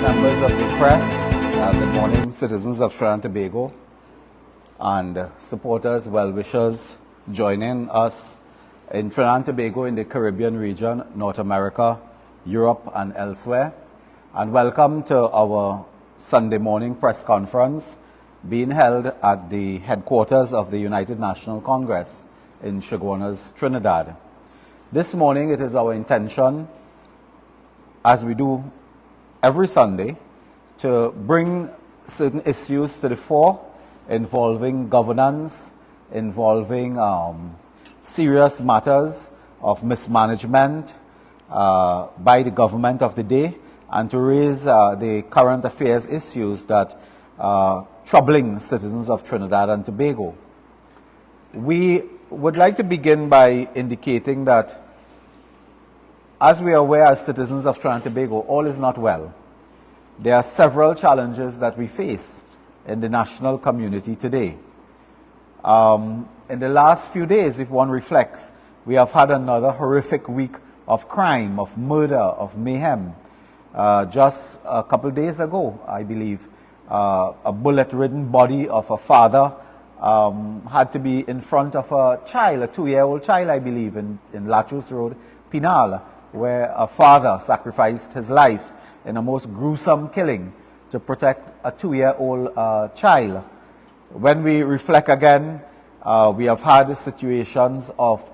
Members of the press, good morning, citizens of Trinidad and Tobago, and supporters, well-wishers joining us in Trinidad and Tobago, in the Caribbean region, North America, Europe, and elsewhere. And welcome to our Sunday morning press conference being held at the headquarters of the United National Congress in Chaguanas, Trinidad. This morning it is our intention, as we do every Sunday, to bring certain issues to the fore involving governance, involving serious matters of mismanagement by the government of the day, and to raise the current affairs issues that are troubling citizens of Trinidad and Tobago. We would like to begin by indicating that, as we are aware as citizens of Trinidad and Tobago, all is not well. There are several challenges that we face in the national community today. In the last few days, if one reflects, we have had another horrific week of crime, of murder, of mayhem. Just a couple days ago, I believe, a bullet-ridden body of a father had to be in front of a child, a 2-year-old child, I believe, in Lachus Road, Pinal, where a father sacrificed his life in a most gruesome killing to protect a 2-year-old child. When we reflect again, we have had situations of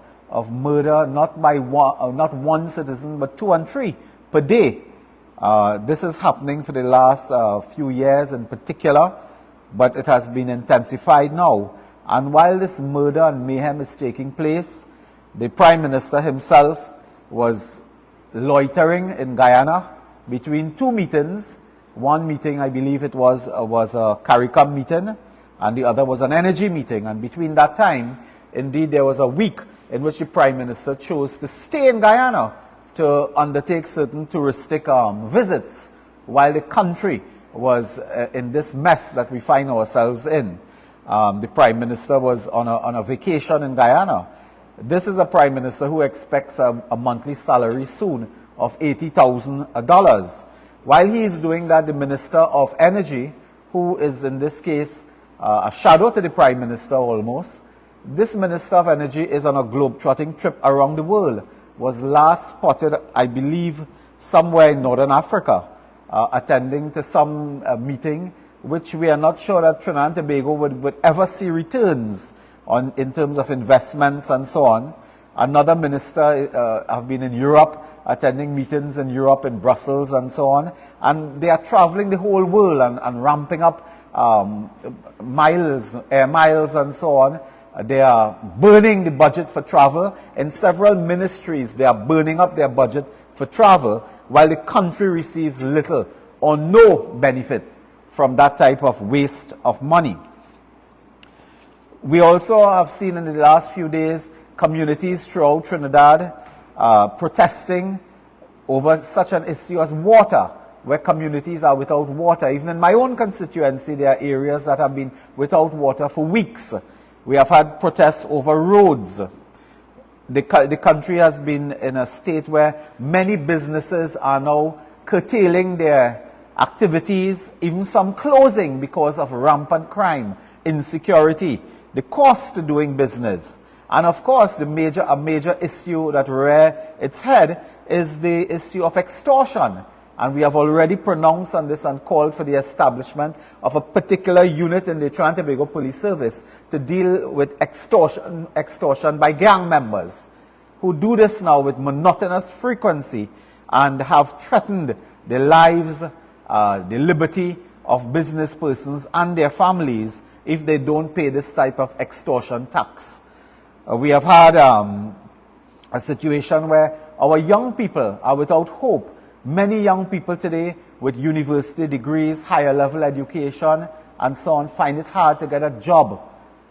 murder, not one citizen, but 2 and 3 per day. This is happening for the last few years in particular, but it has been intensified now. And while this murder and mayhem is taking place, the Prime Minister himself was loitering in Guyana between 2 meetings. One meeting, I believe it was a CARICOM meeting, and the other was an energy meeting. And between that time, indeed, there was a week in which the Prime Minister chose to stay in Guyana to undertake certain touristic visits, while the country was in this mess that we find ourselves in. The Prime Minister was on a vacation in Guyana. This is a Prime Minister who expects a monthly salary soon of $80,000. While he is doing that, the Minister of Energy, who is in this case a shadow to the Prime Minister almost, this Minister of Energy is on a globe-trotting trip around the world, was last spotted, I believe, somewhere in Northern Africa, attending to some meeting which we are not sure that Trinidad and Tobago would ever see returns on in terms of investments and so on. Another minister have been in Europe, attending meetings in Europe, in Brussels and so on, and they are traveling the whole world and ramping up air miles and so on. They are burning the budget for travel. In several ministries, they are burning up their budget for travel, while the country receives little or no benefit from that type of waste of money. We also have seen in the last few days communities throughout Trinidad protesting over such an issue as water, where communities are without water. Even in my own constituency, there are areas that have been without water for weeks. We have had protests over roads. The country has been in a state where many businesses are now curtailing their activities, even some closing because of rampant crime, insecurity, the cost to doing business. And of course, a major issue that rears its head is the issue of extortion. And we have already pronounced on this and called for the establishment of a particular unit in the Trinidad and Tobago Police Service to deal with extortion by gang members who do this now with monotonous frequency and have threatened the lives, the liberty of business persons and their families if they don't pay this type of extortion tax. We have had a situation where our young people are without hope. Many young people today with university degrees, higher level education, and so on, find it hard to get a job.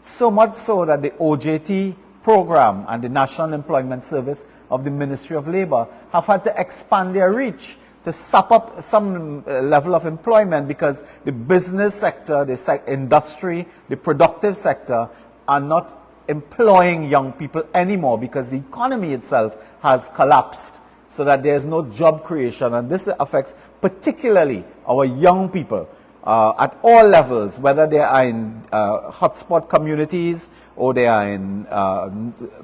So much so that the OJT program and the National Employment Service of the Ministry of Labor have had to expand their reach to sop up some level of employment, because the business sector, the industry, the productive sector are not employing young people anymore because the economy itself has collapsed. so that there is no job creation. And this affects particularly our young people at all levels, whether they are in hotspot communities or they are in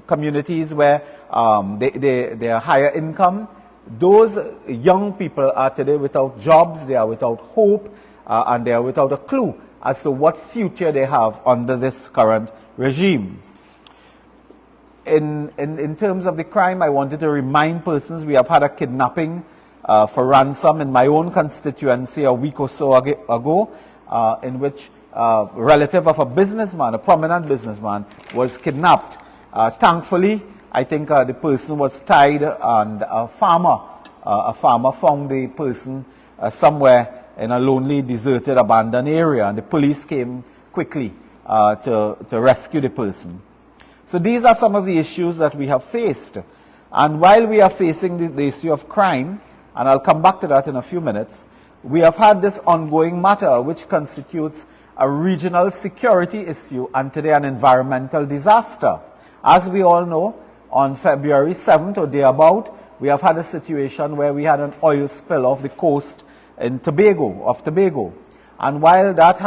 communities where they are higher income. Those young people are today without jobs, they are without hope, and they are without a clue as to what future they have under this current regime. In terms of the crime, I wanted to remind persons we have had a kidnapping for ransom in my own constituency a week or so ago, in which a relative of a businessman, a prominent businessman, was kidnapped. Thankfully, I think the person was tied, and a farmer found the person somewhere in a lonely, deserted, abandoned area, and the police came quickly to rescue the person. So these are some of the issues that we have faced. And while we are facing the issue of crime, and I'll come back to that in a few minutes, we have had this ongoing matter which constitutes a regional security issue and today an environmental disaster. As we all know, on February 7th or thereabout, we have had a situation where we had an oil spill off the coast in Tobago. And while that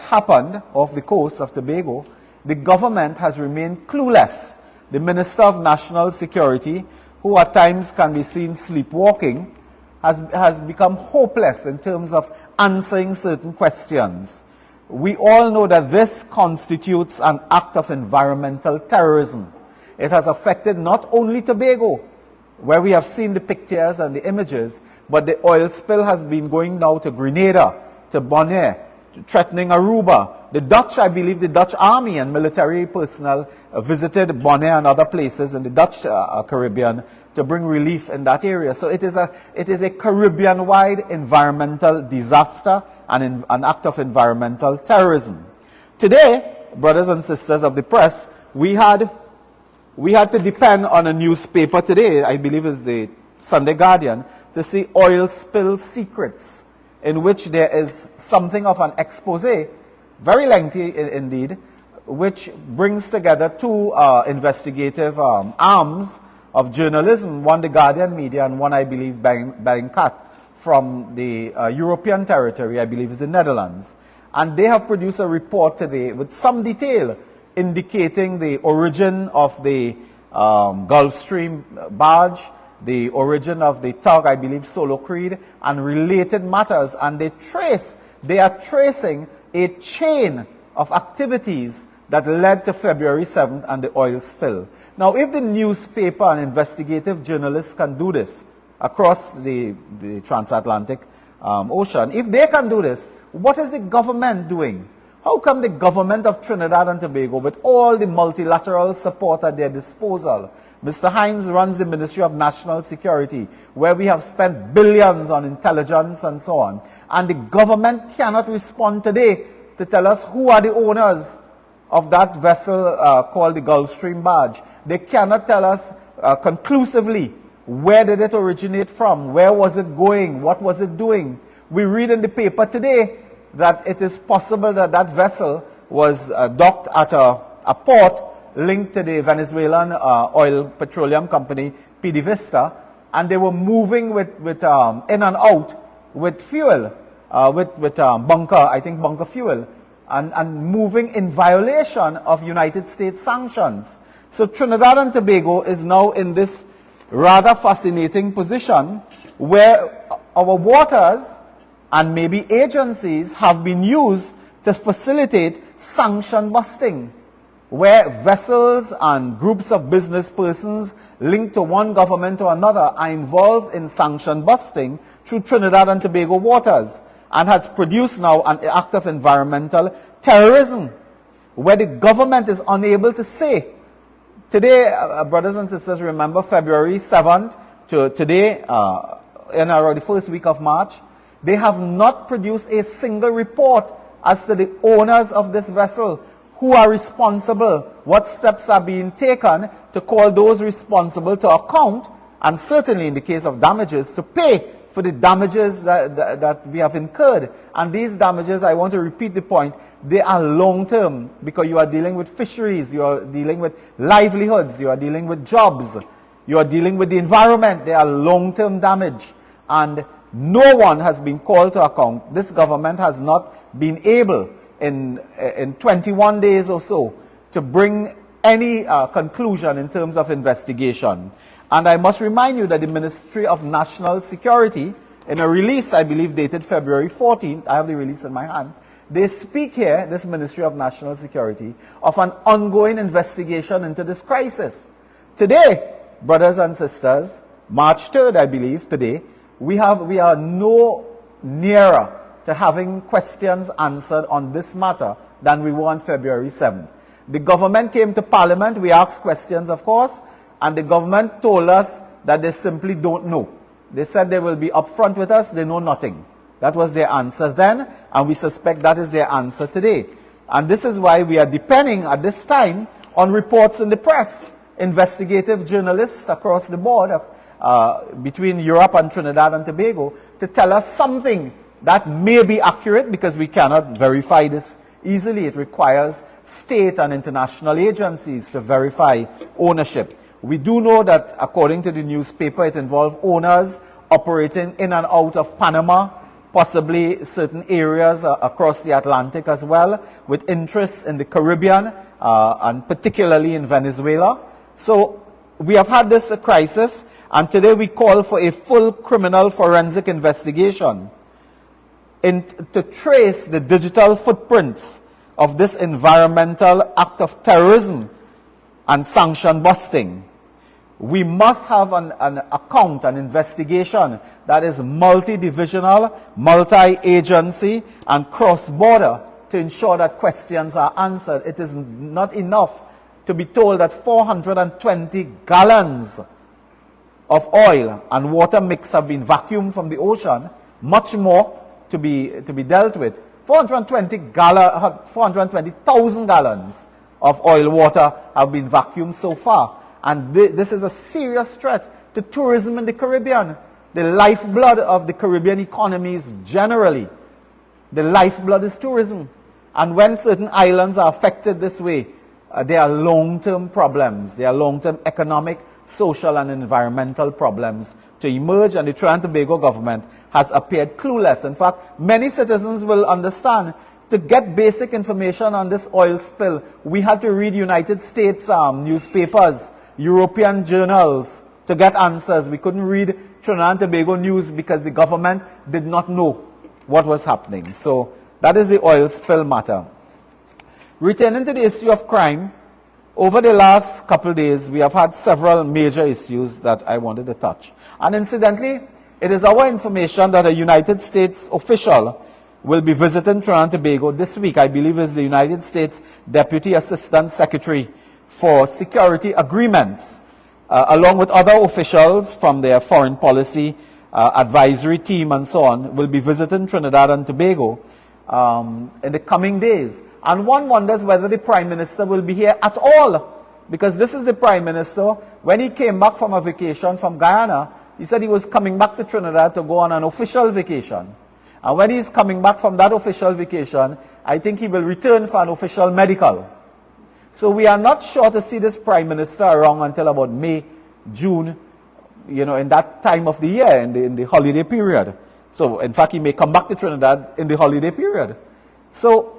happened off the coast of Tobago, the government has remained clueless. The Minister of National Security, who at times can be seen sleepwalking, has become hopeless in terms of answering certain questions. We all know that this constitutes an act of environmental terrorism. It has affected not only Tobago, where we have seen the pictures and the images, but the oil spill has been going now to Grenada, to Bonaire, threatening Aruba. The Dutch, I believe the Dutch army and military personnel visited Bonaire and other places in the Dutch Caribbean to bring relief in that area. So it is a Caribbean-wide environmental disaster and an act of environmental terrorism. Today, brothers and sisters of the press, we had to depend on a newspaper today, I believe it's the Sunday Guardian, to see oil spill secrets, in which there is something of an expose, very lengthy indeed, which brings together two investigative arms of journalism, one the Guardian Media and one, I believe, Bellingcat from the European territory, I believe is the Netherlands. And they have produced a report today with some detail indicating the origin of the Gulfstream barge, the origin of the tug, I believe, Solo Creed, and related matters. And they are tracing a chain of activities that led to February 7th and the oil spill. Now, if the newspaper and investigative journalists can do this across the transatlantic ocean, if they can do this, what is the government doing? How come the government of Trinidad and Tobago, with all the multilateral support at their disposal, Mr. Hines runs the Ministry of National Security, where we have spent billions on intelligence and so on, and the government cannot respond today to tell us who are the owners of that vessel called the Gulfstream barge. They cannot tell us conclusively where did it originate from, where was it going, what was it doing. We read in the paper today that it is possible that that vessel was docked at a port linked to the Venezuelan oil petroleum company PDVSA, and they were moving with in and out with fuel, with bunker, I think bunker fuel, and moving in violation of United States sanctions. So Trinidad and Tobago is now in this rather fascinating position where our waters and maybe agencies have been used to facilitate sanction busting, where vessels and groups of business persons linked to one government or another are involved in sanction busting through Trinidad and Tobago waters, and has produced now an act of environmental terrorism, where the government is unable to say. Today, brothers and sisters, remember February 7th to today, in around the first week of March, they have not produced a single report as to the owners of this vessel, who are responsible, what steps are being taken to call those responsible to account, and certainly in the case of damages, to pay for the damages that we have incurred. And these damages, I want to repeat the point, they are long-term, because you are dealing with fisheries, you are dealing with livelihoods, you are dealing with jobs. You are dealing with the environment. There are long-term damage. And no one has been called to account. This government has not been able in 21 days or so to bring any conclusion in terms of investigation. And I must remind you that the Ministry of National Security, in a release, I believe, dated February 14th, I have the release in my hand, they speak here, this Ministry of National Security, of an ongoing investigation into this crisis. Today, brothers and sisters, March 3rd, I believe, today, we are no nearer to having questions answered on this matter than we were on February 7th. The government came to Parliament, we asked questions, of course, and the government told us that they simply don't know. They said they will be upfront with us, they know nothing. That was their answer then, and we suspect that is their answer today. And this is why we are depending at this time on reports in the press, investigative journalists across the board, between Europe and Trinidad and Tobago, to tell us something that may be accurate, because we cannot verify this easily. It requires state and international agencies to verify ownership. We do know that, according to the newspaper, it involved owners operating in and out of Panama, possibly certain areas across the Atlantic as well, with interests in the Caribbean and particularly in Venezuela. So we have had this crisis, and today we call for a full criminal forensic investigation to trace the digital footprints of this environmental act of terrorism and sanction busting. We must have an account, an investigation that is multi-divisional, multi-agency, and cross-border to ensure that questions are answered. It is not enough to be told that 420 gallons of oil and water mix have been vacuumed from the ocean, much more to be dealt with. 420,000 gallons of oil water have been vacuumed so far. And this is a serious threat to tourism in the Caribbean, the lifeblood of the Caribbean economies generally. The lifeblood is tourism. And when certain islands are affected this way, there are long-term problems. There are long-term economic, social, and environmental problems to emerge, and the Trinidad and Tobago government has appeared clueless. In fact, many citizens will understand, to get basic information on this oil spill, we had to read United States newspapers, European journals to get answers. We couldn't read Trinidad and Tobago news because the government did not know what was happening. So that is the oil spill matter. Returning to the issue of crime, over the last couple of days, we have had several major issues that I wanted to touch. And incidentally, it is our information that a United States official will be visiting Trinidad and Tobago this week. I believe is the United States Deputy Assistant Secretary for Security Agreements, along with other officials from their foreign policy advisory team and so on, will be visiting Trinidad and Tobago in the coming days. And one wonders whether the Prime Minister will be here at all, because this is the Prime Minister. When he came back from a vacation from Guyana, he said he was coming back to Trinidad to go on an official vacation. And when he's coming back from that official vacation, I think he will return for an official medical. So we are not sure to see this Prime Minister around until about May, June, in that time of the year, in the holiday period. So, in fact, he may come back to Trinidad in the holiday period. So,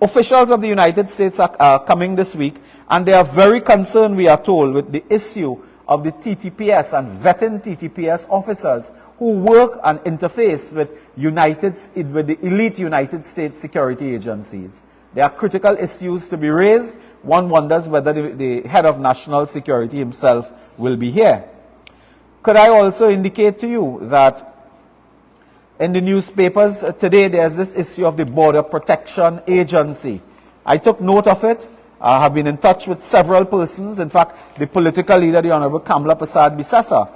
officials of the United States are coming this week, and they are very concerned, we are told, with the issue of the TTPS and vetting TTPS officers who work and interface with the elite United States security agencies. There are critical issues to be raised. One wonders whether the head of national security himself will be here. Could I also indicate to you that in the newspapers today, there's this issue of the Border Protection Agency. I took note of it. I have been in touch with several persons. In fact, the political leader, the Honorable Kamla Prasad Bisesa,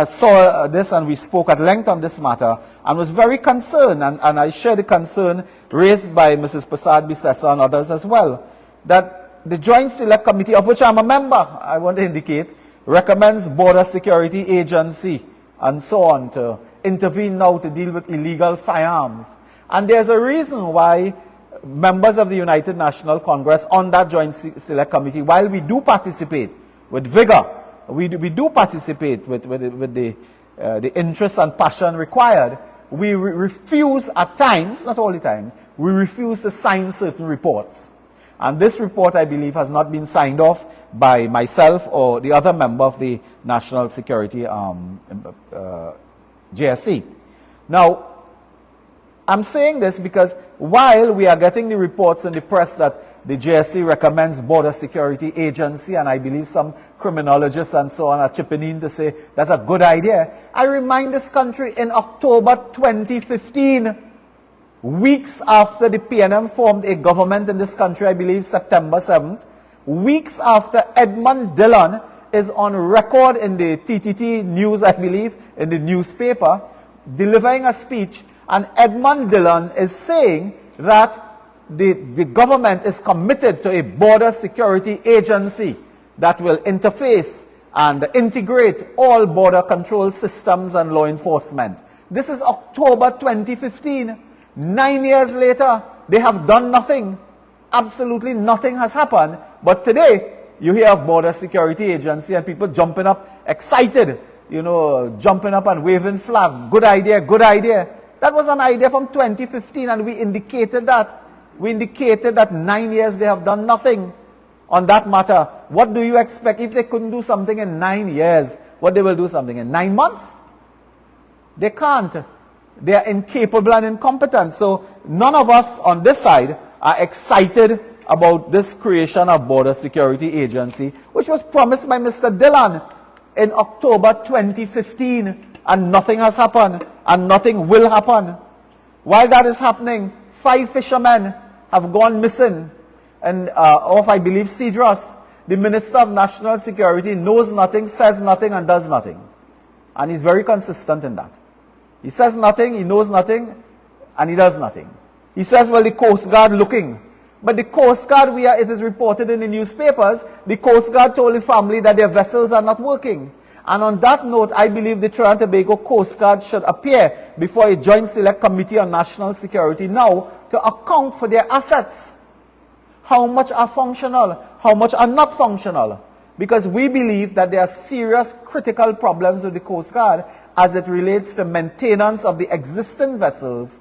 saw this, and we spoke at length on this matter and was very concerned, and I share the concern raised by Mrs. Prasad Bisesa and others as well, that the Joint Select Committee, of which I'm a member, I want to indicate, recommends Border Security Agency and so on to intervene now to deal with illegal firearms. And there's a reason why members of the United National Congress on that Joint Select Committee, while we do participate with vigor we do participate with the interest and passion required, we refuse at times, not all the time, we refuse to sign certain reports. And this report, I believe, has not been signed off by myself or the other member of the National Security JSC. Now, I'm saying this because while we are getting the reports in the press that the JSC recommends Border Security Agency, and I believe some criminologists and so on are chipping in to say that's a good idea, I remind this country in October 2015, weeks after the PNM formed a government in this country, I believe September 7th, weeks after Edmund Dillon is on record in the TTT news, I believe, in the newspaper, delivering a speech, and Edmund Dillon is saying that the government is committed to a border security agency that will interface and integrate all border control systems and law enforcement. This is October 2015. 9 years later, they have done nothing. Absolutely nothing has happened. But today, you hear of Border Security Agency and people jumping up, excited, jumping up and waving flag. Good idea, good idea. That was an idea from 2015, and we indicated that. We indicated that 9 years they have done nothing on that matter. What do you expect if they couldn't do something in 9 years? What they will do something in 9 months? They can't. They are incapable and incompetent. So none of us on this side are excited about this creation of Border Security Agency, which was promised by Mr. Dillon in October 2015, and nothing has happened, and nothing will happen. While that is happening, 5 fishermen have gone missing, and off, I believe, Cedros. The Minister of National Security knows nothing, says nothing, and does nothing. And he's very consistent in that. He says nothing, he knows nothing, and he does nothing. He says, well, the Coast Guard looking. But the Coast Guard, it is reported in the newspapers, the Coast Guard told the family that their vessels are not working. And on that note, I believe the Trinidad and Tobago Coast Guard should appear before a Joint Select Committee on National Security now to account for their assets. How much are functional? How much are not functional? Because we believe that there are serious critical problems with the Coast Guard as it relates to maintenance of the existing vessels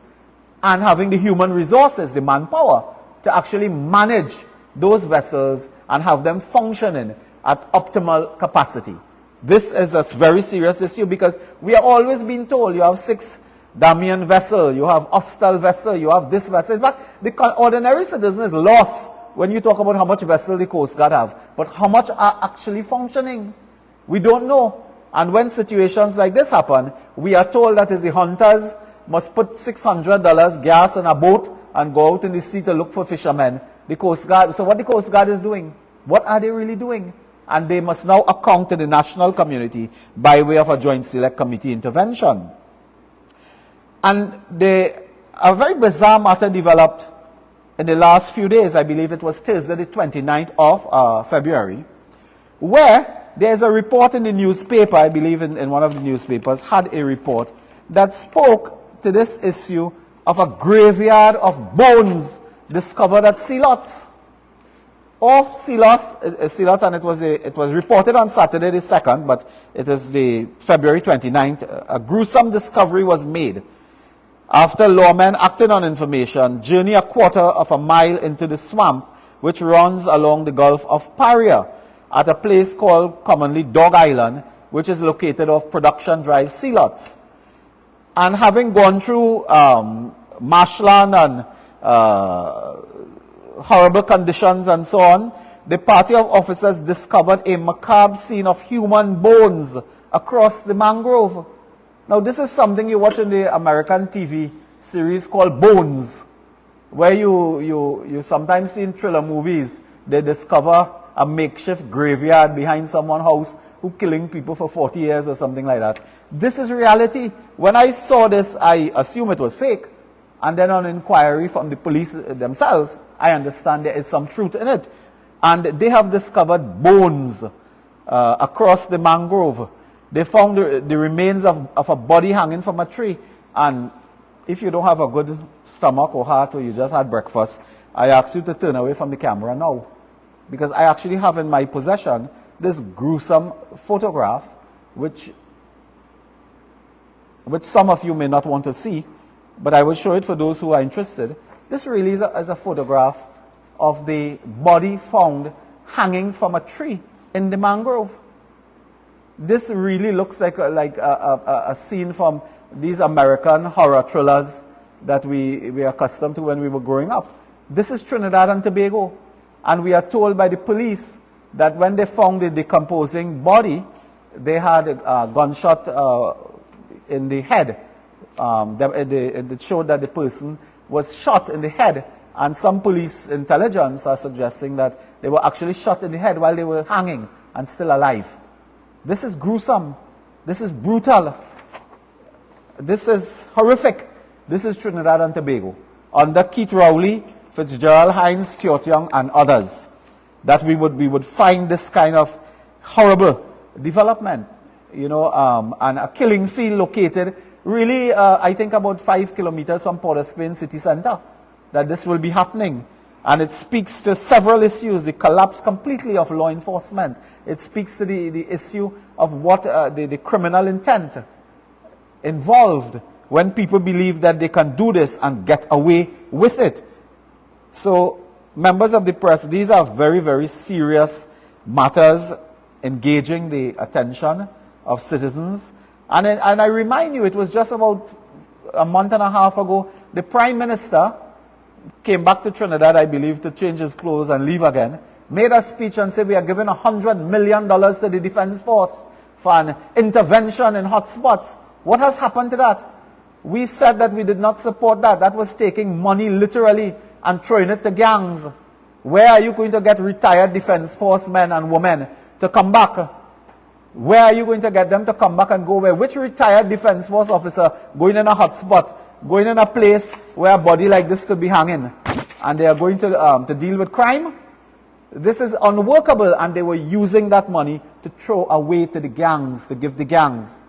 and having the human resources, the manpower, to actually manage those vessels and have them functioning at optimal capacity. This is a very serious issue because we are always being told you have 6 Damian vessel, you have Austral vessel, you have this vessel. In fact, the ordinary citizen is lost when you talk about how much vessel the Coast Guard have. But how much are actually functioning? We don't know. And when situations like this happen, we are told that the hunters must put $600 gas in a boat and go out in the sea to look for fishermen. The Coast Guard. So what the Coast Guard is doing? What are they really doing? And they must now account to the national community by way of a Joint Select Committee intervention. And a very bizarre matter developed in the last few days. I believe it was Thursday, the 29th of February, where there's a report in the newspaper, I believe in one of the newspapers, had a report that spoke to this issue of a graveyard of bones discovered at Sealots. Off Sealots, and it was reported on Saturday the 2nd, but it is the February 29th, a gruesome discovery was made. After lawmen acted on information, journey a quarter of a mile into the swamp, which runs along the Gulf of Paria, at a place called commonly Dog Island, which is located off Production Drive, Sealots. And having gone through marshland and horrible conditions and so on, the party of officers discovered a macabre scene of human bones across the mangrove. Now, this is something you watch in the American TV series called Bones, where you sometimes see in thriller movies, they discover a makeshift graveyard behind someone's house who killing people for 40 years or something like that. This is reality. When I saw this, I assumed it was fake. And then on inquiry from the police themselves, I understand there is some truth in it. And they have discovered bones across the mangrove. They found the remains of a body hanging from a tree. And if you don't have a good stomach or heart, or you just had breakfast, I ask you to turn away from the camera now. Because I actually have in my possession this gruesome photograph, which some of you may not want to see, but I will show it for those who are interested. This really is a photograph of the body found hanging from a tree in the mangrove. This really looks like a scene from these American horror thrillers that we are accustomed to when we were growing up. This is Trinidad and Tobago, and we are told by the police that when they found the decomposing body, they had a gunshot in the head. It showed that the person was shot in the head, and some police intelligence are suggesting that they were actually shot in the head while they were hanging and still alive. This is gruesome. This is brutal. This is horrific. This is Trinidad and Tobago. Under Keith Rowley, Fitzgerald Hines, Teotiong, and others, that we would find this kind of horrible development, and a killing field located really, I think about 5 kilometers from Port of Spain city center, that this will be happening. And it speaks to several issues, the collapse completely of law enforcement. It speaks to the issue of what the criminal intent involved when people believe that they can do this and get away with it. So, members of the press, these are very, very serious matters engaging the attention of citizens. And I remind you, it was just about a month and a half ago, the Prime Minister came back to Trinidad, I believe, to change his clothes and leave again, made a speech and said we are giving $100 million to the Defense Force for an intervention in hotspots. What has happened to that? We said that we did not support that. That was taking money literally and throwing it to gangs. Where are you going to get retired Defense Force men and women to come back? Where are you going to get them to come back and go where? Which retired Defense Force officer going in a hotspot, going in a place where a body like this could be hanging, and they are going to deal with crime? This is unworkable, and they were using that money to throw away to the gangs, to give the gangs.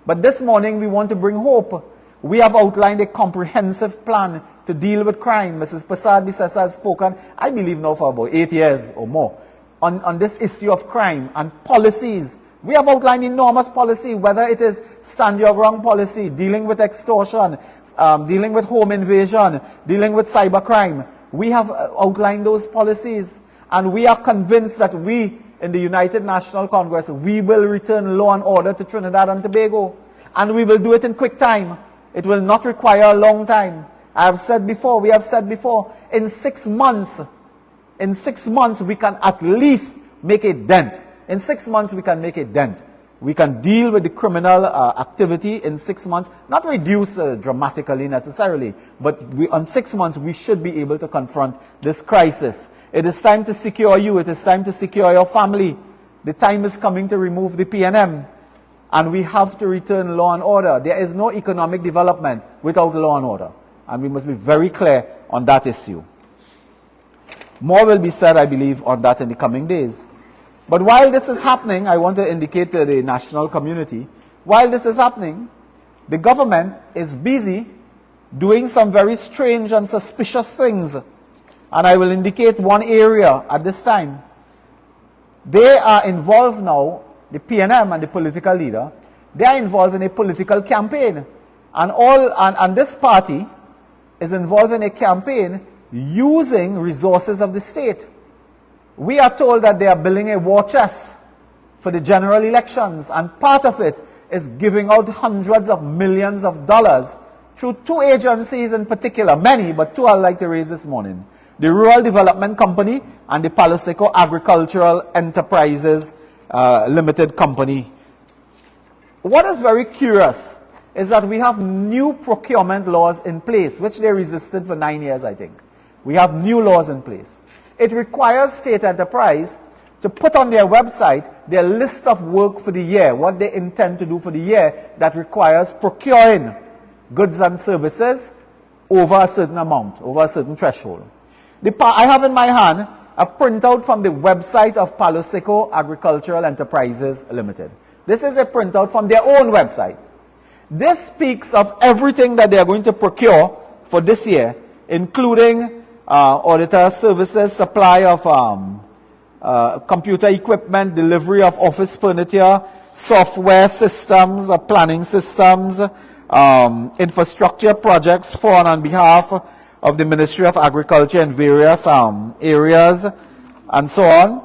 But this morning we want to bring hope. We have outlined a comprehensive plan to deal with crime. Mrs. Prasad Bisesa has spoken, I believe now for about 8 years or more, on this issue of crime and policies. We have outlined enormous policy, whether it is stand your ground policy, dealing with extortion, dealing with home invasion, dealing with cybercrime. We have outlined those policies, and we are convinced that we, in the United National Congress, we will return law and order to Trinidad and Tobago, and we will do it in quick time. It will not require a long time. We have said before, in 6 months, we can at least make a dent. In 6 months, we can make a dent. We can deal with the criminal activity in 6 months, not reduce dramatically necessarily, but on 6 months, we should be able to confront this crisis. It is time to secure you. It is time to secure your family. The time is coming to remove the PNM. And we have to return law and order. There is no economic development without law and order. And we must be very clear on that issue. More will be said, I believe, on that in the coming days. But while this is happening, I want to indicate to the national community, while this is happening, the government is busy doing some very strange and suspicious things. And I will indicate one area at this time. They are involved now, the PNM and the political leader, they are involved in a political campaign. And this party is involved in a campaign using resources of the state. We are told that they are building a war chest for the general elections, and part of it is giving out hundreds of millions of dollars through 2 agencies in particular, many, but 2 I'd like to raise this morning. The Rural Development Company and the Palo Seco Agricultural Enterprises Limited Company. What is very curious is that we have new procurement laws in place, which they resisted for 9 years, I think. We have new laws in place. It requires state enterprise to put on their website their list of work for the year, what they intend to do for the year that requires procuring goods and services over a certain amount, over a certain threshold. I have in my hand a printout from the website of Palo Seco Agricultural Enterprises Limited. This is a printout from their own website. This speaks of everything that they are going to procure for this year, including auditor services, supply of computer equipment, delivery of office furniture, software systems, planning systems, infrastructure projects for and on behalf of the Ministry of Agriculture in various areas, and so on.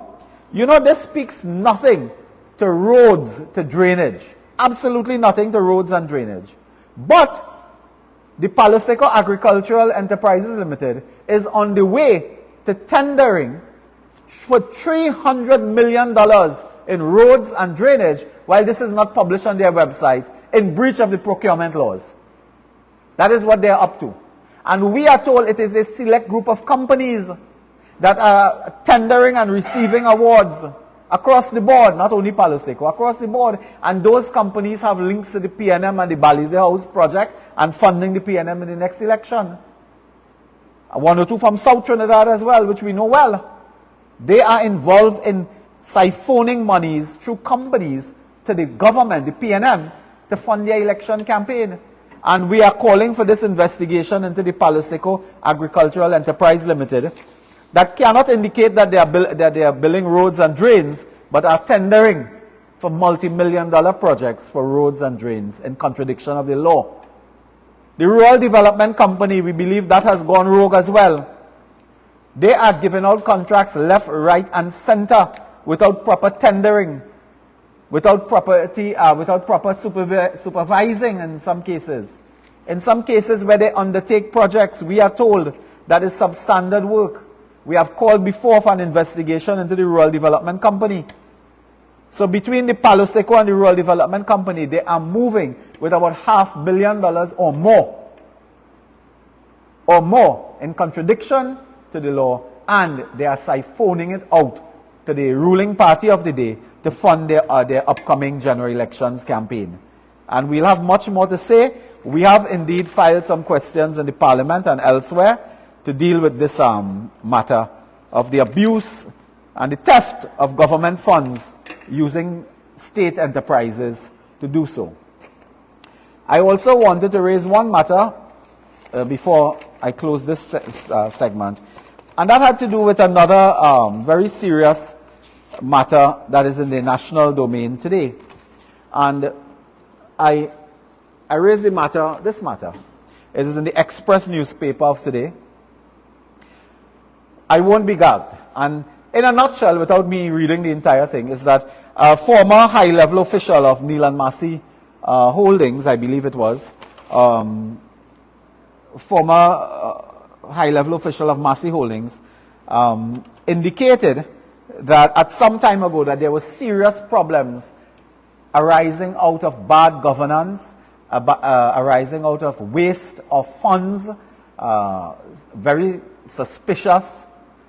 You know, this speaks nothing to roads, to drainage. Absolutely nothing to roads and drainage. But the Palo Seco Agricultural Enterprises Limited is on the way to tendering for $300 million in roads and drainage, while this is not published on their website, in breach of the procurement laws. That is what they are up to. And we are told it is a select group of companies that are tendering and receiving awards across the board, not only Palo Seco, across the board. And those companies have links to the PNM and the Balize House project and funding the PNM in the next election. One or two from South Trinidad as well, which we know well. They are involved in siphoning monies through companies to the government, the PNM, to fund their election campaign. And we are calling for this investigation into the Palo Seco Agricultural Enterprise Limited that cannot indicate that they are building roads and drains, but are tendering for multi-million-dollar projects for roads and drains in contradiction of the law. The Rural Development Company, we believe that has gone rogue as well. They are giving out contracts left, right, and center without proper tendering, without proper supervising in some cases. In some cases where they undertake projects, we are told that is substandard work. We have called before for an investigation into the Rural Development Company. So between the Palo Seco and the Rural Development Company, they are moving with about $500 million or more in contradiction to the law, and they are siphoning it out to the ruling party of the day to fund their upcoming general elections campaign. And we'll have much more to say. We have indeed filed some questions in the Parliament and elsewhere to deal with this matter of the abuse and the theft of government funds using state enterprises to do so. I also wanted to raise one matter before I close this segment, and that had to do with another very serious matter that is in the national domain today. And I raised the matter, this matter. It is in the Express newspaper of today. I won't be gagged. And in a nutshell, without me reading the entire thing, is that a former high-level official of Neil and Massey Holdings, I believe it was, former high-level official of Massey Holdings, indicated that at some time ago that there were serious problems arising out of bad governance, arising out of waste of funds, very suspicious,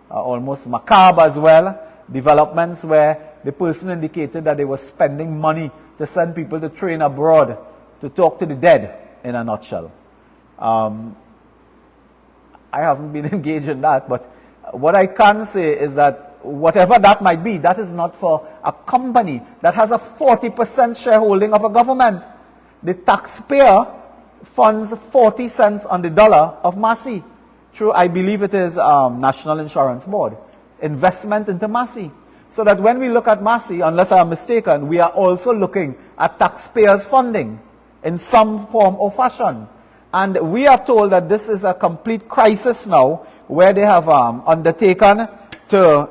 almost macabre as well, developments where the person indicated that they were spending money to send people to train abroad to talk to the dead, in a nutshell. I haven't been engaged in that, but what I can say is that whatever that might be, that is not for a company that has a 40% shareholding of a government. The taxpayer funds 40 cents on the dollar of Massey through, I believe it is National Insurance Board, investment into Massey. So that when we look at Massey, unless I am mistaken, we are also looking at taxpayers' funding in some form or fashion. And we are told that this is a complete crisis now, where they have undertaken to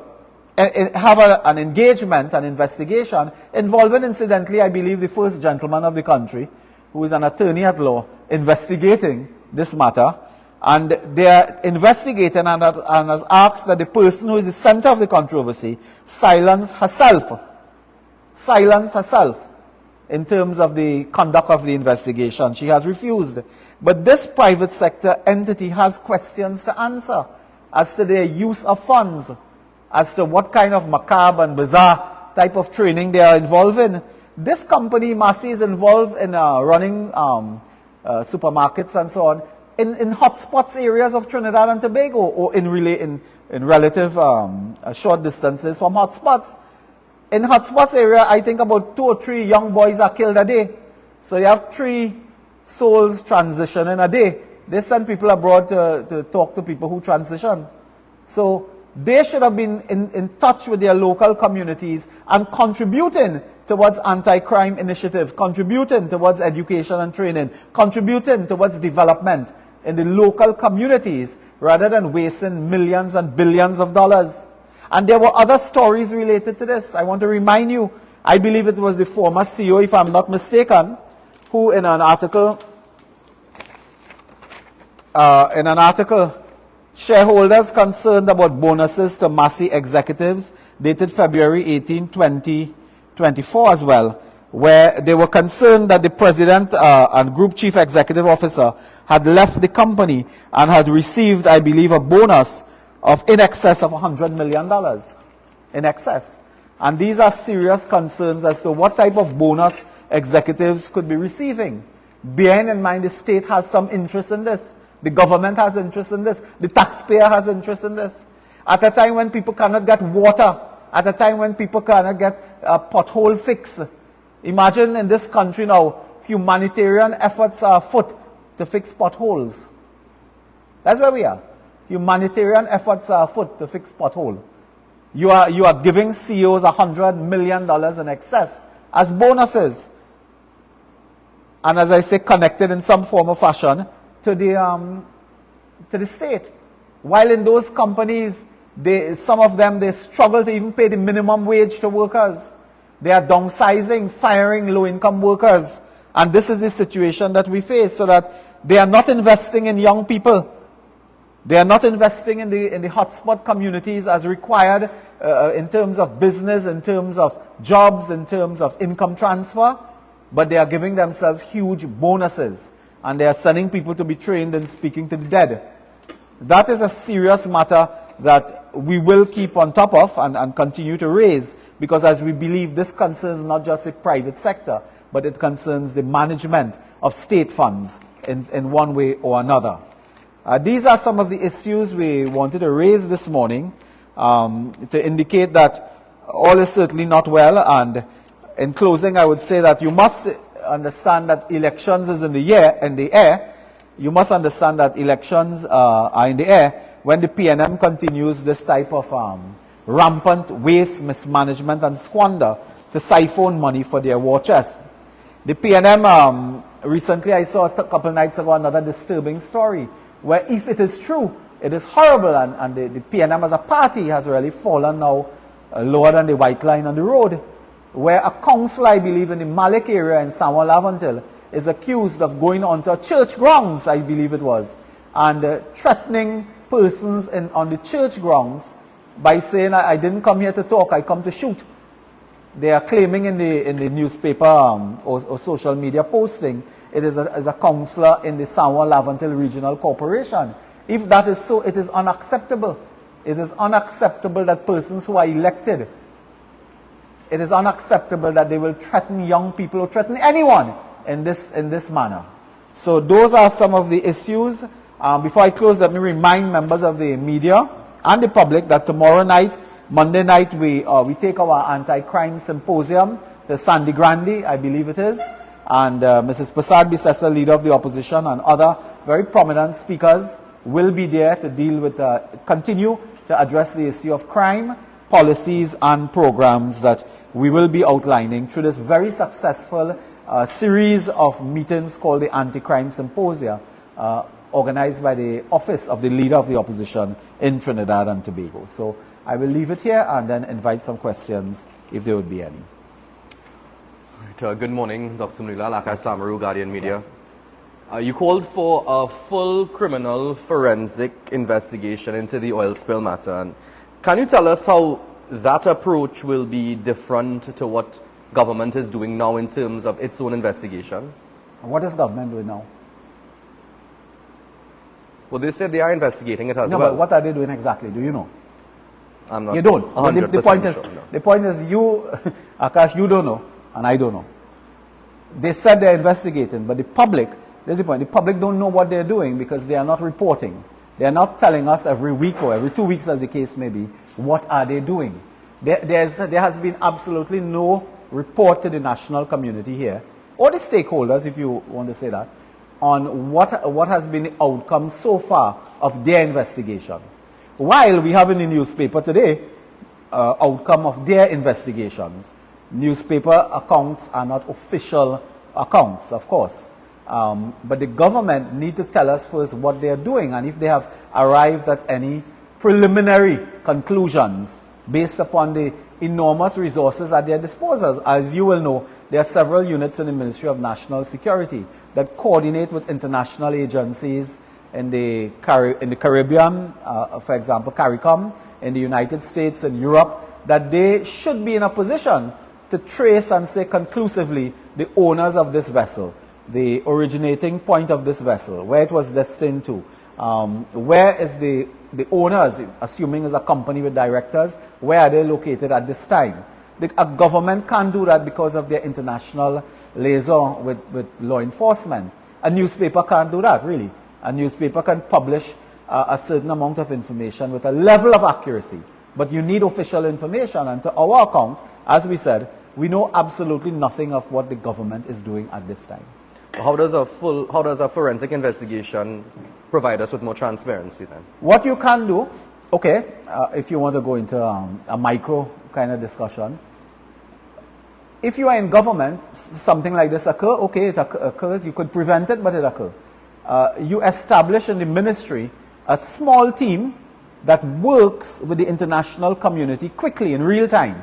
have an engagement, an investigation, involving, incidentally, I believe, the first gentleman of the country, who is an attorney at law, investigating this matter. And they are investigating and has asked that the person who is the center of the controversy silence herself in terms of the conduct of the investigation. She has refused. But this private sector entity has questions to answer as to their use of funds, as to what kind of macabre and bizarre type of training they are involved in. This company, Massey, is involved in running supermarkets and so on in hotspots areas of Trinidad and Tobago, or in relative short distances from hotspots. In hotspots area, I think about 2 or 3 young boys are killed a day. So you have 3 souls transitioning a day. They send people abroad to talk to people who transition. So They should have been in touch with their local communities and contributing towards anti-crime initiative, contributing towards education and training, contributing towards development in the local communities rather than wasting millions and billions of dollars. And there were other stories related to this. I want to remind you, I believe it was the former CEO, if I'm not mistaken, who in an article, shareholders concerned about bonuses to Massey executives, dated February 18, 2024 as well, where they were concerned that the president and group chief executive officer had left the company and had received, I believe, a bonus of in excess of $100 million. In excess. And these are serious concerns as to what type of bonus executives could be receiving. Bearing in mind the state has some interest in this. The government has interest in this. The taxpayer has interest in this. At a time when people cannot get water, at a time when people cannot get a pothole fix. Imagine in this country now, humanitarian efforts are afoot to fix potholes. That's where we are. Humanitarian efforts are afoot to fix pothole. You are giving CEOs $100 million in excess as bonuses. And as I say, connected in some form or fashion to the state. While in those companies, some of them, they struggle to even pay the minimum wage to workers. They are downsizing, firing low-income workers. And this is the situation that we face, so that they are not investing in young people. They are not investing in the hotspot communities as required in terms of business, in terms of jobs, in terms of income transfer. But they are giving themselves huge bonuses. And they are sending people to be trained in speaking to the dead. That is a serious matter that we will keep on top of and continue to raise, because as we believe this concerns not just the private sector, but it concerns the management of state funds in one way or another. These are some of the issues we wanted to raise this morning to indicate that all is certainly not well. And in closing, I would say that you must understand that elections is in the air. You must understand that elections are in the air when the PNM continues this type of rampant waste, mismanagement, and squander to siphon money for their war chest. The PNM, recently I saw a couple nights ago another disturbing story, where if it is true, it is horrible, and the PNM as a party has really fallen now lower than the white line on the road, where a councillor, I believe, in the Malik area in Samuel Lavantil is accused of going onto church grounds, I believe it was, and threatening persons on the church grounds by saying, I didn't come here to talk, I come to shoot. They are claiming in the newspaper or social media posting, it is a councillor in the Samuel Lavantil Regional Corporation. If that is so, it is unacceptable. It is unacceptable that persons who are elected, it is unacceptable that they will threaten young people or threaten anyone in this manner. So those are some of the issues. Before I close, let me remind members of the media and the public that tomorrow night, Monday night, we take our anti-crime symposium to Sandy Grande, I believe it is, and Mrs. Prasad Bisesa, leader of the opposition, and other very prominent speakers will be there to deal with, continue to address the issue of crime, policies, and programs that we will be outlining through this very successful series of meetings called the Anti-Crime Symposia, organized by the Office of the Leader of the Opposition in Trinidad and Tobago. So I will leave it here and then invite some questions if there would be any. Right, good morning, Dr. Moonilal, Akash Samaru, Guardian Media. You called for a full criminal forensic investigation into the oil spill matter. And can you tell us how that approach will be different to what government is doing now in terms of its own investigation? What is government doing now? Well, they said they are investigating it as well. No, but what are they doing exactly? Do you know? I'm not. You don't. The point is, sure, no. the point is, you, Akash, you don't know, and I don't know. They said they're investigating, but the public, there's the point. The public don't know what they're doing because they are not reporting. They are not telling us every week or every 2 weeks, as the case may be, what are they doing. There has been absolutely no report to the national community here, or the stakeholders, if you want to say that, on what has been the outcome so far of their investigation. While we have in the newspaper today outcome of their investigations. Newspaper accounts are not official accounts, of course. But the government need to tell us first what they are doing, and if they have arrived at any preliminary conclusions based upon the enormous resources at their disposal. As you will know, there are several units in the Ministry of National Security that coordinate with international agencies in the Caribbean, for example, CARICOM, in the United States and Europe, that they should be in a position to trace and say conclusively the owners of this vessel, the originating point of this vessel, where it was destined to, where is the owners, assuming it's a company with directors, where are they located at this time? A government can't do that because of their international liaison with law enforcement. A newspaper can't do that, really. A newspaper can publish a certain amount of information with a level of accuracy, but you need official information, and to our account, as we said, we know absolutely nothing of what the government is doing at this time. How does a forensic investigation provide us with more transparency then? What you can do, okay, if you want to go into a micro kind of discussion, if you are in government, something like this occur, okay, it occurs, you could prevent it, but it occurs. You establish in the ministry a small team that works with the international community quickly, in real time,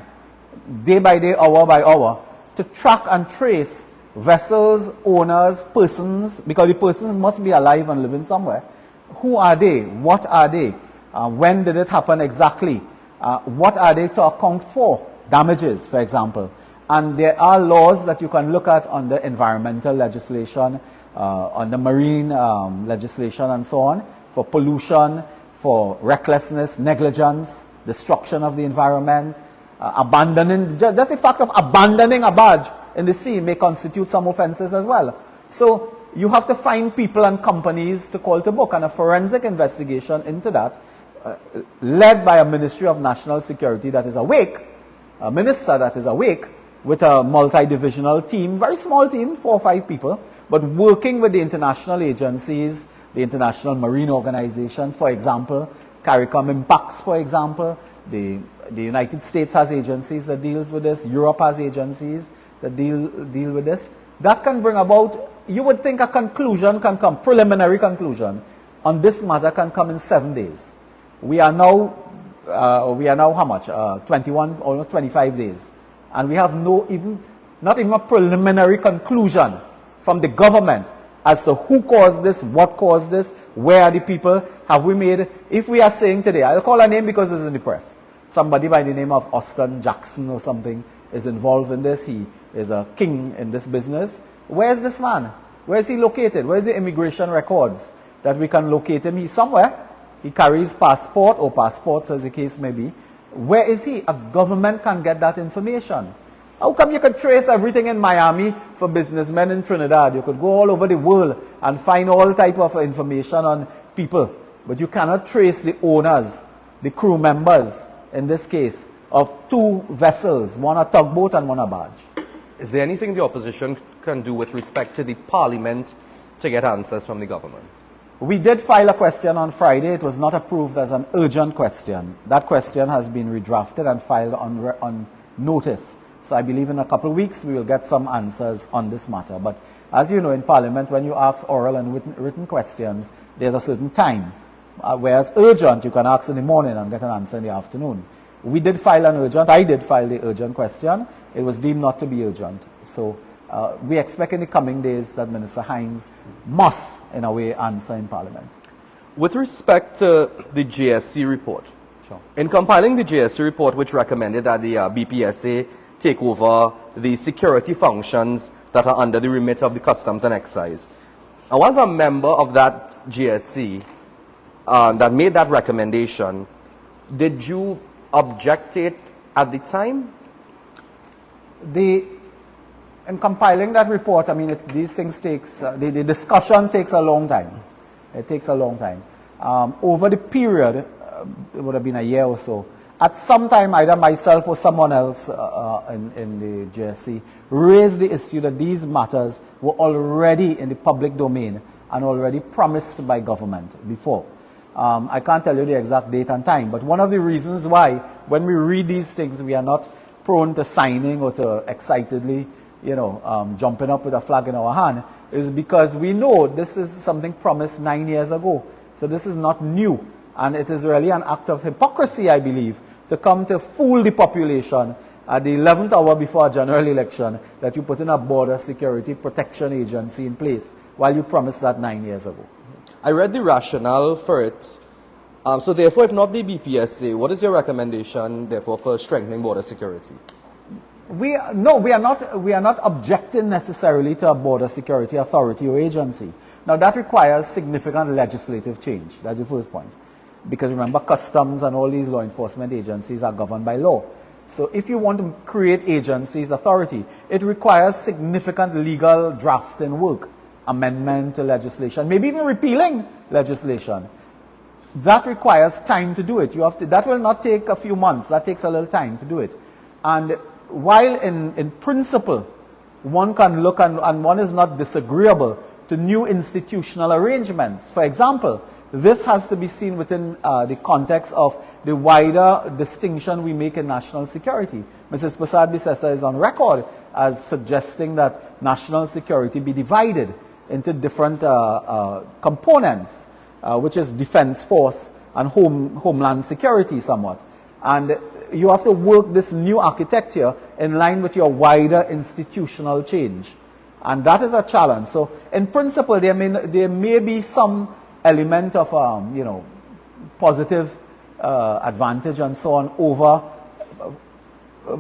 day by day, hour by hour, to track and trace vessels, owners, persons, because the persons must be alive and living somewhere. Who are they? What are they? When did it happen exactly? What are they to account for? Damages, for example. And there are laws that you can look at on the environmental legislation, on the marine legislation and so on, for pollution, for recklessness, negligence, destruction of the environment, abandoning, just the fact of abandoning a barge in the sea may constitute some offenses as well. So you have to find people and companies to call to book, and a forensic investigation into that, led by a Ministry of National Security that is awake, a minister that is awake, with a multi-divisional team, very small team, 4 or 5 people, but working with the international agencies, the International Marine Organization, for example, CARICOM impacts, for example, the United States has agencies that deals with this, Europe has agencies that deal with this. That can bring about, you would think a conclusion can come, preliminary conclusion on this matter can come in 7 days. We are now how much? 21, almost 25 days. And we have not even a preliminary conclusion from the government as to who caused this, what caused this, where are the people, have we made, if we are saying today, I'll call a name because it's in the press, somebody by the name of Austin Jackson or something is involved in this, he is a king in this business. Where's this man? Where is he located? Where's the immigration records that we can locate him? He's somewhere. He carries passport or passports as the case may be. Where is he? A government can get that information. How come you could trace everything in Miami for businessmen in Trinidad? You could go all over the world and find all type of information on people, but you cannot trace the owners, the crew members, in this case, of 2 vessels, one a tugboat and one a barge. Is there anything the opposition can do with respect to the parliament to get answers from the government? We did file a question on Friday. It was not approved as an urgent question. That question has been redrafted and filed on notice. So I believe in a couple of weeks we will get some answers on this matter. But as you know, in Parliament, when you ask oral and written questions, there's a certain time. Whereas urgent, you can ask in the morning and get an answer in the afternoon. We did file an urgent. I did file the urgent question. It was deemed not to be urgent. So we expect in the coming days that Minister Hines must, in a way, answer in Parliament. With respect to the JSC report, sure. In compiling the JSC report, which recommended that the BPSA take over the security functions that are under the remit of the Customs and Excise, I was a member of that JSC that made that recommendation. Did you object it at the time? In compiling that report, I mean, these things takes, the discussion takes a long time. It takes a long time. Over the period, it would have been a year or so, at some time either myself or someone else in the JSC raised the issue that these matters were already in the public domain and already promised by government before. I can't tell you the exact date and time, but one of the reasons why, when we read these things, we are not prone to signing or to excitedly, jumping up with a flag in our hand, is because we know this is something promised 9 years ago. So this is not new. And it is really an act of hypocrisy, I believe, to come to fool the population at the 11th hour before a general election that you put in a border security protection agency in place while you promised that 9 years ago. I read the rationale for it. So therefore, if not the BPSA, what is your recommendation, therefore, for strengthening border security? We are not objecting necessarily to a border security authority or agency. Now, that requires significant legislative change. That's the first point. Because remember, customs and all these law enforcement agencies are governed by law. So if you want to create agencies, authority, it requires significant legal drafting work, amendment to legislation, maybe even repealing legislation. That requires time to do it. That will not take a few months. That takes a little time to do it. And while in principle, one can look and one is not disagreeable to new institutional arrangements. For example, this has to be seen within the context of the wider distinction we make in national security. Mrs. Prasad-Bissessar is on record as suggesting that national security be divided into different components, which is defense force and homeland security somewhat. And you have to work this new architecture in line with your wider institutional change. And that is a challenge. So in principle, there may be some element of positive advantage and so on over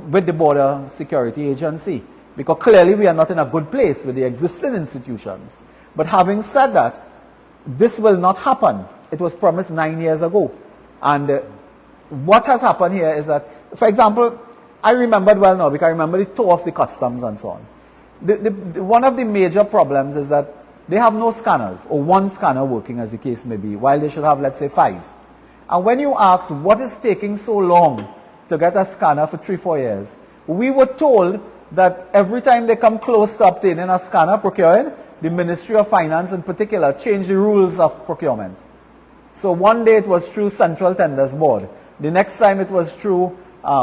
with the border security agency, because clearly we are not in a good place with the existing institutions. But having said that, this will not happen. It was promised 9 years ago. And what has happened here is that, for example, I remembered well now because I remember the tour of the customs and so on. One of the major problems is that they have no scanners, or one scanner working as the case may be, while they should have, let's say, 5. And when you ask what is taking so long to get a scanner for 3-4 years, we were told that every time they come close to obtaining a scanner procuring, the Ministry of Finance in particular changed the rules of procurement. So one day it was through Central Tenders Board. The next time it was through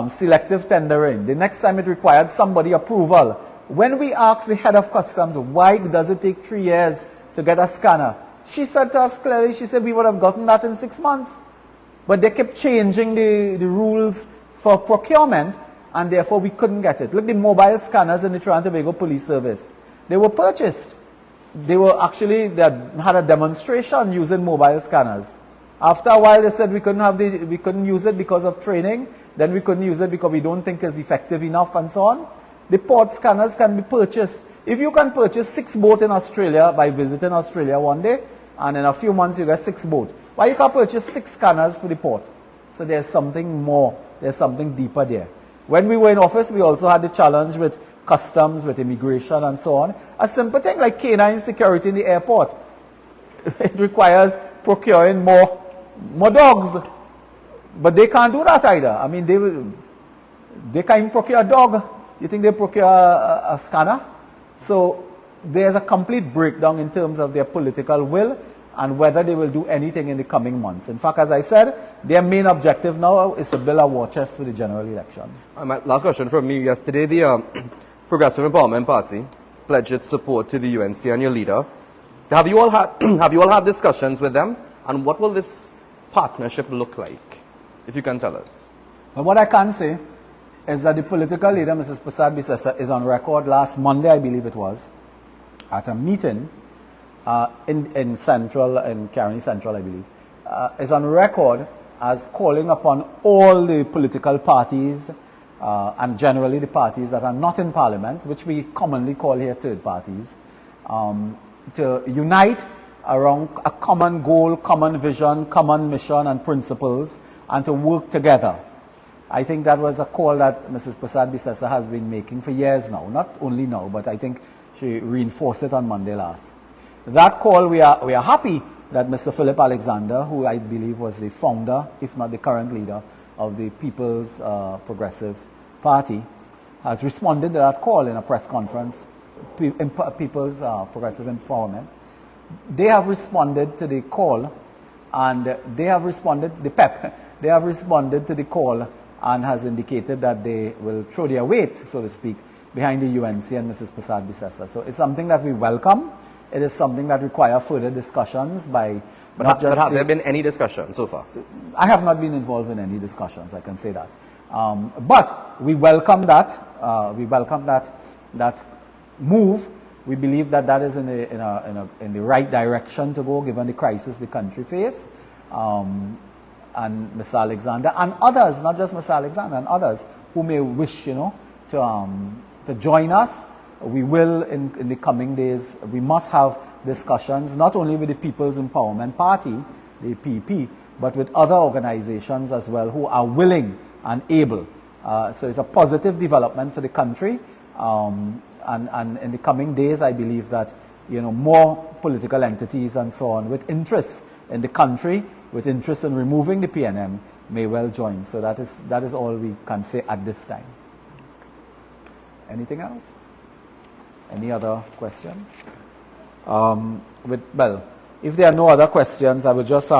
selective tendering. The next time it required somebody approval. When we asked the head of customs, why does it take 3 years to get a scanner? She said to us clearly, she said we would have gotten that in 6 months. But they kept changing the rules for procurement, and therefore we couldn't get it. Look, the mobile scanners in the Trinidad and Tobago Police Service, they were purchased. They had a demonstration using mobile scanners. After a while, they said we couldn't use it because of training. Then we couldn't use it because we don't think it's effective enough and so on. The port scanners can be purchased. If you can purchase 6 boats in Australia by visiting Australia one day, and in a few months you get 6 boats, why you can't purchase 6 scanners for the port? So there's something more, there's something deeper there. When we were in office, we also had the challenge with customs, with immigration and so on. A simple thing like canine security in the airport. It requires procuring more dogs. But they can't do that either. I mean, they can't procure a dog. You think they procure a scanner? So there's a complete breakdown in terms of their political will and whether they will do anything in the coming months. In fact, as I said, their main objective now is to build a war chest for the general election. My last question from me. Yesterday, the Progressive Empowerment Party pledged its support to the UNC and your leader. Have you all had discussions with them? And what will this partnership look like, if you can tell us? Well, what I can say is that the political leader, Mrs. Prasad-Bissessar, is on record last Monday, I believe it was, at a meeting in Caroni Central, I believe, is on record as calling upon all the political parties and generally the parties that are not in Parliament, which we commonly call here third parties, to unite around a common goal, common vision, common mission and principles, and to work together. I think that was a call that Mrs. Prasad-Bissessar has been making for years now. Not only now, but I think she reinforced it on Monday last. That call, we are happy that Mr. Philip Alexander, who I believe was the founder, if not the current leader, of the People's Progressive Party, has responded to that call in a press conference, People's Progressive Empowerment. They have responded to the call and they have responded, the PEP, they have responded to the call and has indicated that they will throw their weight, so to speak, behind the UNC and Mrs. Prasad Bisesa. So it's something that we welcome. It is something that requires further discussions by not just... But have there been any discussion so far? I have not been involved in any discussions, I can say that. But we welcome that. We welcome that move. We believe that that is in the right direction to go, given the crisis the country faces. And Mr. Alexander and others, not just Mr. Alexander, and others who may wish, to join us. We will, in the coming days, we must have discussions, not only with the People's Empowerment Party, the PP, but with other organizations as well who are willing and able. So it's a positive development for the country. And in the coming days, I believe that, more political entities and so on with interests in the country, with interest in removing the PNM, may well join. So that is all we can say at this time. Anything else? Any other question? Well, if there are no other questions, I will just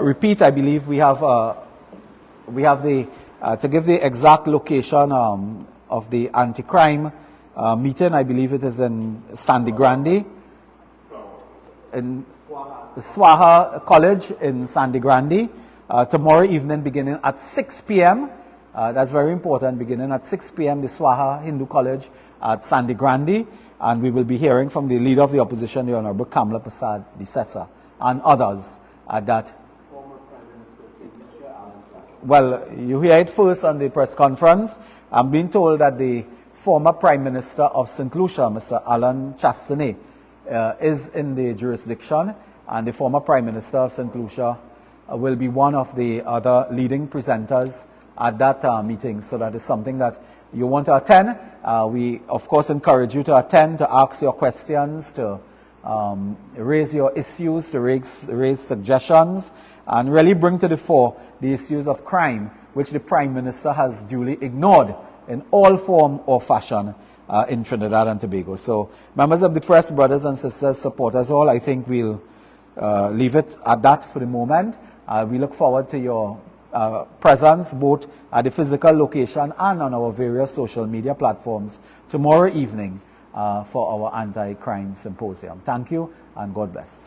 repeat. I believe we have the to give the exact location of the anti-crime meeting. I believe it is in Sandy Grande, in Swaha College in Sandy Grande, tomorrow evening beginning at 6 p.m. That's very important, beginning at 6 p.m. the Swaha Hindu College at Sandy Grande, and we will be hearing from the Leader of the Opposition, the Honorable Kamla Prasad Bisesa, and others at that. Well, you hear it first on the press conference. I'm being told that the former Prime Minister of St. Lucia, Mr. Alan Chastanet, is in the jurisdiction, and the former Prime Minister of St. Lucia will be one of the other leading presenters at that meeting. So that is something that you want to attend. We, of course, encourage you to attend, to ask your questions, to raise your issues, to raise suggestions, and really bring to the fore the issues of crime, which the Prime Minister has duly ignored in all form or fashion in Trinidad and Tobago. So, members of the press, brothers and sisters, supporters all, I think we'll leave it at that for the moment. We look forward to your presence both at the physical location and on our various social media platforms tomorrow evening for our anti-crime symposium. Thank you and God bless.